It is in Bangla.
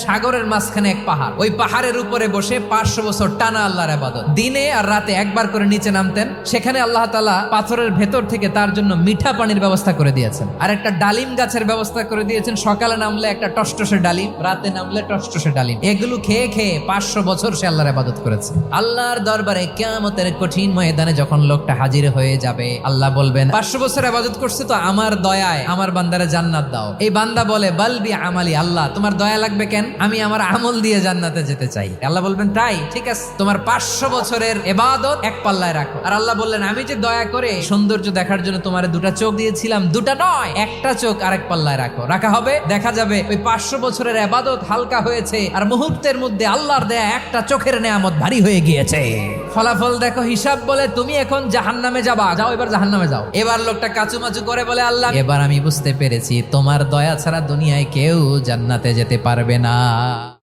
সাগরের মাঝখানে এক পাহাড়, ওই পাহাড়ের উপরে বসে 500 বছর টানা আল্লাহর ইবাদত। দিনে আর রাতে একবার করে নিচে নামতেন। সেখানে আল্লাহ তাআলা পাথরের ভেতর থেকে তার জন্য মিঠা পানির ব্যবস্থা করে দিয়েছেন, আর একটা ডালিম গাছের ব্যবস্থা করে দিয়েছেন। সকালে নামলে একটা টসটসে ডালিম, রাতে নামলে টসটসে ডালিম। এগুলো খেয়ে খেয়ে 500 বছর সে আল্লাহর ইবাদত করেছে। আল্লাহর দরবারে কিয়ামতের কঠিন ময়দানে যখন লোকটা হাজির হয়ে যাবে, আল্লাহ বলবেন 500 বছর ইবাদত করছে তো আমার দয়ায় আমার বান্দারে জান্নাত দাও। এই বান্দা বলে বালবি আমালি, আল্লাহ তোমার দয়া লাগবে কেন? আমি আমার আমল দিয়ে জান্নাতে যেতে চাই। আল্লাহ বলবেন তাই, ঠিক আছে, তোমার 500 বছরের ইবাদত এক পাল্লায় রাখো। আর আল্লাহ বললেন আমি যে দয়া করে সৌন্দর্য দেখার জন্য তোমার দুটা চোখ দিয়েছিলাম, দুটা নয় একটা চোখ আরেক পাল্লায় রাখো। রাখা হবে, দেখা যাবে ওই 500 বছরের ইবাদত হালকা হয়েছে, আর মুহূর্তের মধ্যে আল্লাহর দেয়া একটা চোখের নেয়ামত ভারী হয়ে গিয়েছে। ফলাফল দেখো, হিসাব বলে তুমি এখন জাহান্নামে যাবা, যাও এবার জাহান্নামে যাও। এবার লোকটা কাচুমাচু করে বলে আল্লাহ এবার আমি বুঝতে পেরেছি তোমার দয়া ছাড়া দুনিয়ায় কেউ জান্নাতে যেতে পারবে না।